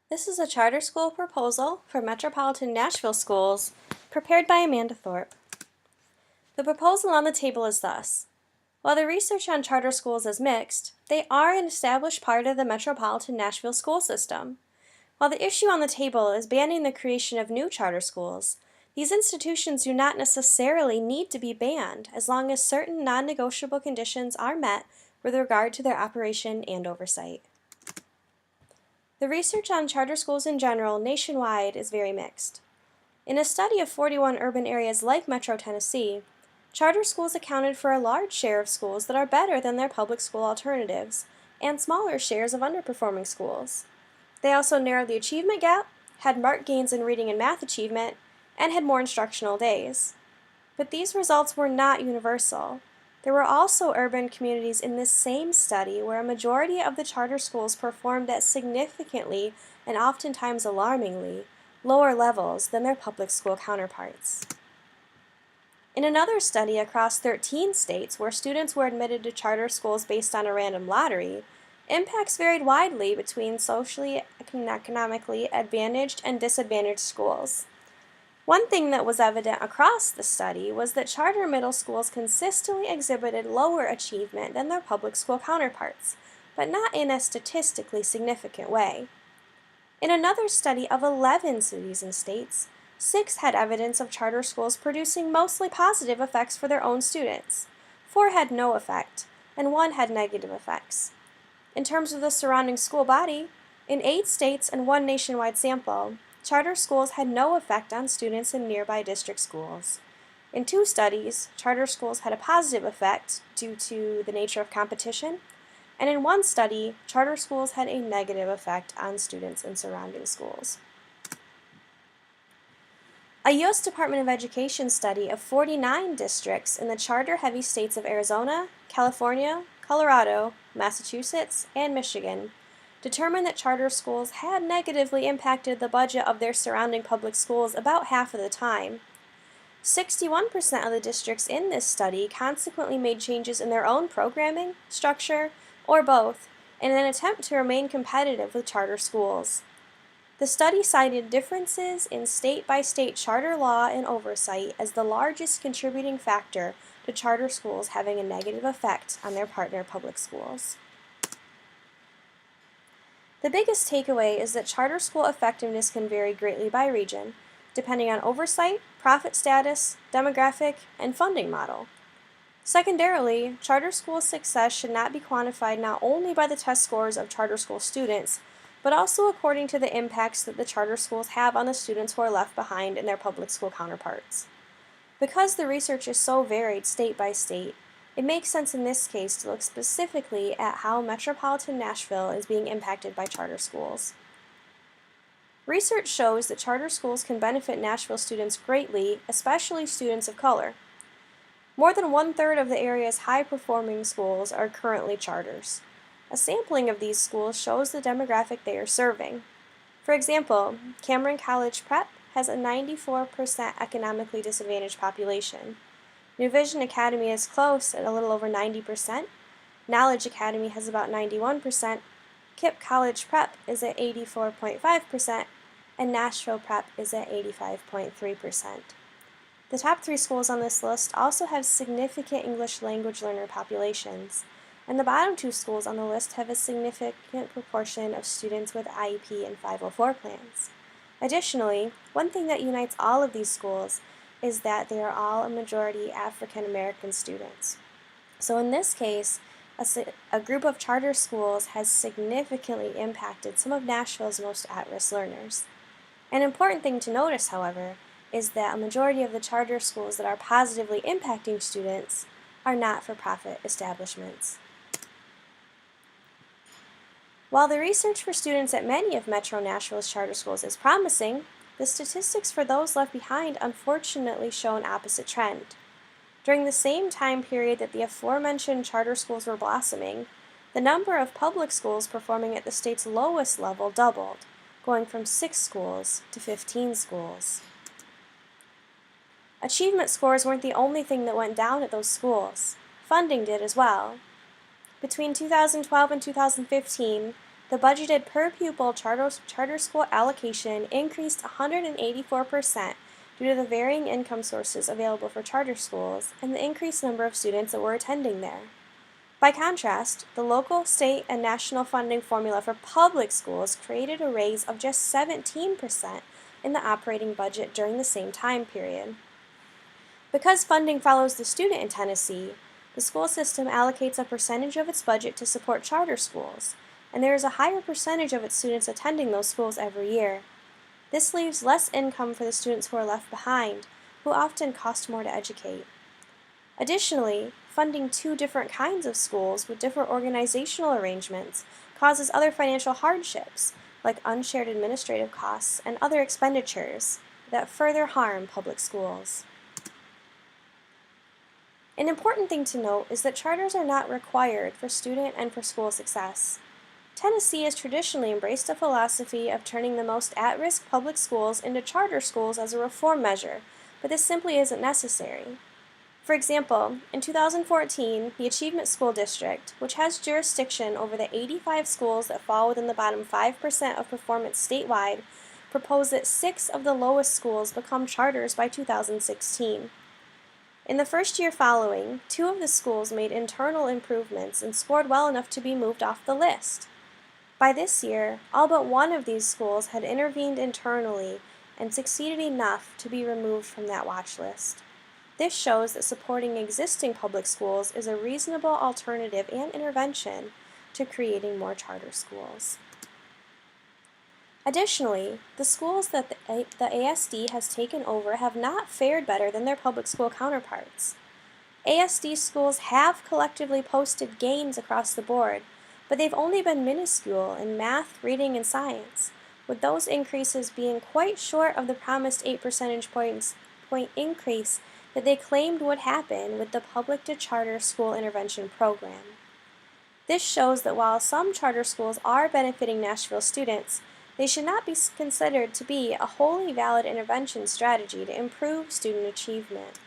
This is a charter school proposal for Metropolitan Nashville Schools, prepared by Amanda Thorpe. The proposal on the table is thus. While the research on charter schools is mixed, they are an established part of the Metropolitan Nashville school system. While the issue on the table is banning the creation of new charter schools, these institutions do not necessarily need to be banned as long as certain non-negotiable conditions are met with regard to their operation and oversight. The research on charter schools in general nationwide is very mixed. In a study of 41 urban areas like Metro Tennessee, charter schools accounted for a large share of schools that are better than their public school alternatives, and smaller shares of underperforming schools. They also narrowed the achievement gap, had marked gains in reading and math achievement, and had more instructional days. But these results were not universal. There were also urban communities in this same study where a majority of the charter schools performed at significantly, and oftentimes alarmingly, lower levels than their public school counterparts. In another study across 13 states where students were admitted to charter schools based on a random lottery, impacts varied widely between socially and economically advantaged and disadvantaged schools. One thing that was evident across the study was that charter middle schools consistently exhibited lower achievement than their public school counterparts, but not in a statistically significant way. In another study of 11 cities and states, 6 had evidence of charter schools producing mostly positive effects for their own students, 4 had no effect, and 1 had negative effects. In terms of the surrounding school body, in 8 states and 1 nationwide sample, charter schools had no effect on students in nearby district schools. In 2 studies, charter schools had a positive effect due to the nature of competition, and in 1 study, charter schools had a negative effect on students in surrounding schools. A U.S. Department of Education study of 49 districts in the charter-heavy states of Arizona, California, Colorado, Massachusetts, and Michigan determined that charter schools had negatively impacted the budget of their surrounding public schools about half of the time. 61% of the districts in this study consequently made changes in their own programming, structure, or both, in an attempt to remain competitive with charter schools. The study cited differences in state-by-state charter law and oversight as the largest contributing factor to charter schools having a negative effect on their partner public schools. The biggest takeaway is that charter school effectiveness can vary greatly by region, depending on oversight, profit status, demographic, and funding model. Secondarily, charter school success should not be quantified not only by the test scores of charter school students, but also according to the impacts that the charter schools have on the students who are left behind in their public school counterparts. Because the research is so varied state by state, it makes sense in this case to look specifically at how Metropolitan Nashville is being impacted by charter schools. Research shows that charter schools can benefit Nashville students greatly, especially students of color. More than 1/3 of the area's high-performing schools are currently charters. A sampling of these schools shows the demographic they are serving. For example, Cameron College Prep has a 94% economically disadvantaged population. New Vision Academy is close at a little over 90%, Knowledge Academy has about 91%, KIPP College Prep is at 84.5%, and Nashville Prep is at 85.3%. The top 3 schools on this list also have significant English language learner populations, and the bottom 2 schools on the list have a significant proportion of students with IEP and 504 plans. Additionally, one thing that unites all of these schools is that they are all a majority African American students. So in this case, a group of charter schools has significantly impacted some of Nashville's most at-risk learners. An important thing to notice, however, is that a majority of the charter schools that are positively impacting students are not-for-profit establishments. While the research for students at many of Metro Nashville's charter schools is promising, the statistics for those left behind unfortunately show an opposite trend. During the same time period that the aforementioned charter schools were blossoming, the number of public schools performing at the state's lowest level doubled, going from 6 schools to 15 schools. Achievement scores weren't the only thing that went down at those schools. Funding did as well. Between 2012 and 2015, The budgeted per-pupil charter school allocation increased 184% due to the varying income sources available for charter schools and the increased number of students that were attending there. By contrast, the local, state, and national funding formula for public schools created a raise of just 17% in the operating budget during the same time period. Because funding follows the student in Tennessee, the school system allocates a percentage of its budget to support charter schools, and there is a higher percentage of its students attending those schools every year. This leaves less income for the students who are left behind, who often cost more to educate. Additionally, funding two different kinds of schools with different organizational arrangements causes other financial hardships, like unshared administrative costs and other expenditures, that further harm public schools. An important thing to note is that charters are not required for student and for school success. Tennessee has traditionally embraced a philosophy of turning the most at-risk public schools into charter schools as a reform measure, but this simply isn't necessary. For example, in 2014, the Achievement School District, which has jurisdiction over the 85 schools that fall within the bottom 5% of performance statewide, proposed that 6 of the lowest schools become charters by 2016. In the first year following, 2 of the schools made internal improvements and scored well enough to be moved off the list. By this year, all but 1 of these schools had intervened internally and succeeded enough to be removed from that watch list. This shows that supporting existing public schools is a reasonable alternative and intervention to creating more charter schools. Additionally, the schools that the ASD has taken over have not fared better than their public school counterparts. ASD schools have collectively posted gains across the board, but they've only been minuscule in math, reading, and science, with those increases being quite short of the promised 8 percentage point increase that they claimed would happen with the public-to-charter school intervention program. This shows that while some charter schools are benefiting Nashville students, they should not be considered to be a wholly valid intervention strategy to improve student achievement.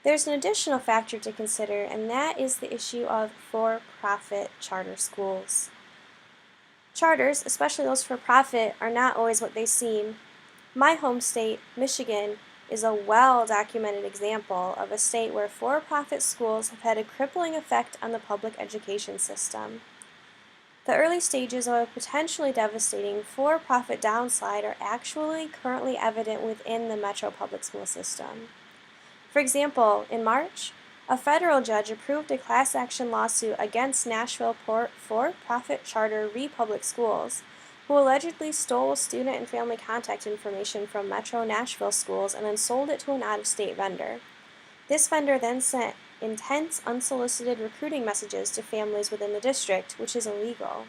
There's an additional factor to consider, and that is the issue of for-profit charter schools. Charters, especially those for-profit, are not always what they seem. My home state, Michigan, is a well-documented example of a state where for-profit schools have had a crippling effect on the public education system. The early stages of a potentially devastating for-profit downslide are actually currently evident within the Metro public school system. For example, in March, a federal judge approved a class action lawsuit against Nashville for-profit charter public schools, who allegedly stole student and family contact information from Metro Nashville schools and then sold it to an out-of-state vendor. This vendor then sent intense unsolicited recruiting messages to families within the district, which is illegal.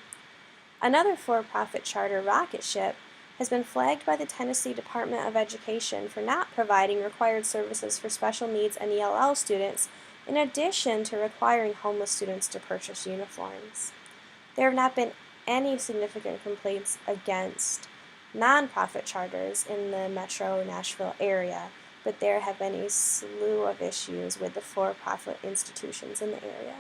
Another for-profit charter, Rocket Ship, has been flagged by the Tennessee Department of Education for not providing required services for special needs and ELL students, in addition to requiring homeless students to purchase uniforms. There have not been any significant complaints against nonprofit charters in the Metro Nashville area, but there have been a slew of issues with the for-profit institutions in the area.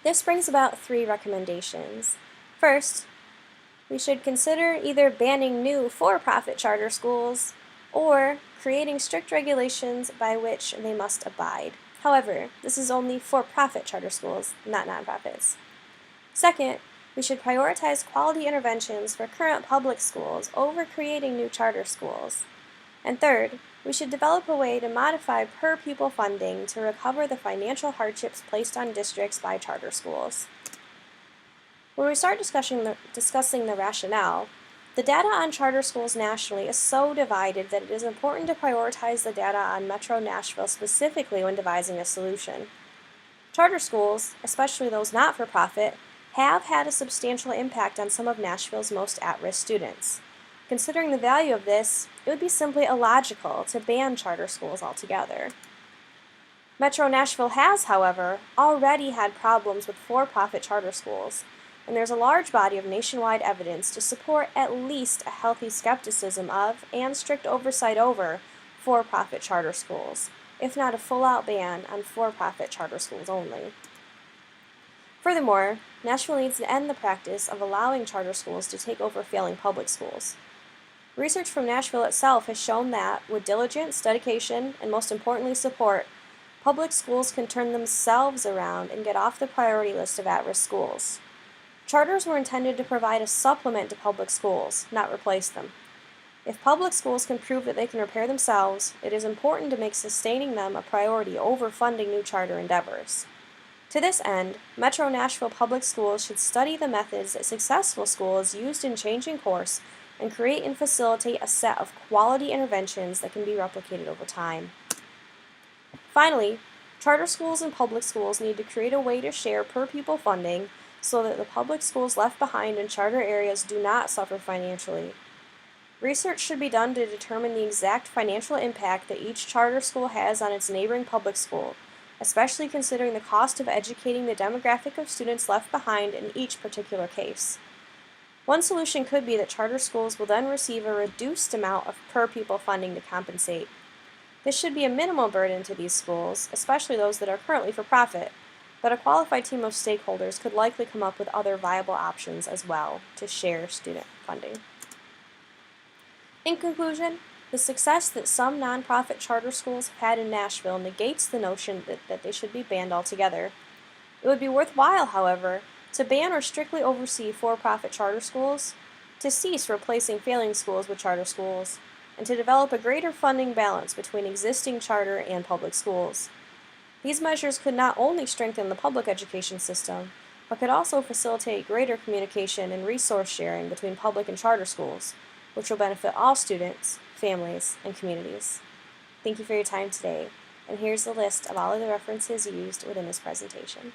This brings about 3 recommendations. First, we should consider either banning new for-profit charter schools or creating strict regulations by which they must abide. However, this is only for-profit charter schools, not nonprofits. Second, we should prioritize quality interventions for current public schools over creating new charter schools. And third, we should develop a way to modify per-pupil funding to recover the financial hardships placed on districts by charter schools. When we start discussing the rationale, the data on charter schools nationally is so divided that it is important to prioritize the data on Metro Nashville specifically when devising a solution. Charter schools, especially those not-for-profit, have had a substantial impact on some of Nashville's most at-risk students. Considering the value of this, it would be simply illogical to ban charter schools altogether. Metro Nashville has, however, already had problems with for-profit charter schools, and there's a large body of nationwide evidence to support at least a healthy skepticism of and strict oversight over for-profit charter schools, if not a full-out ban on for-profit charter schools only. Furthermore, Nashville needs to end the practice of allowing charter schools to take over failing public schools. Research from Nashville itself has shown that, with diligence, dedication, and most importantly support, public schools can turn themselves around and get off the priority list of at-risk schools. Charters were intended to provide a supplement to public schools, not replace them. If public schools can prove that they can repair themselves, it is important to make sustaining them a priority over funding new charter endeavors. To this end, Metro Nashville Public Schools should study the methods that successful schools used in changing course and create and facilitate a set of quality interventions that can be replicated over time. Finally, charter schools and public schools need to create a way to share per-pupil funding so that the public schools left behind in charter areas do not suffer financially. Research should be done to determine the exact financial impact that each charter school has on its neighboring public school, especially considering the cost of educating the demographic of students left behind in each particular case. One solution could be that charter schools will then receive a reduced amount of per-pupil funding to compensate. This should be a minimal burden to these schools, especially those that are currently for profit, but a qualified team of stakeholders could likely come up with other viable options as well to share student funding. In conclusion, the success that some nonprofit charter schools have had in Nashville negates the notion that they should be banned altogether. It would be worthwhile, however, to ban or strictly oversee for-profit charter schools, to cease replacing failing schools with charter schools, and to develop a greater funding balance between existing charter and public schools. These measures could not only strengthen the public education system, but could also facilitate greater communication and resource sharing between public and charter schools, which will benefit all students, families, and communities. Thank you for your time today, and here's the list of all of the references used within this presentation.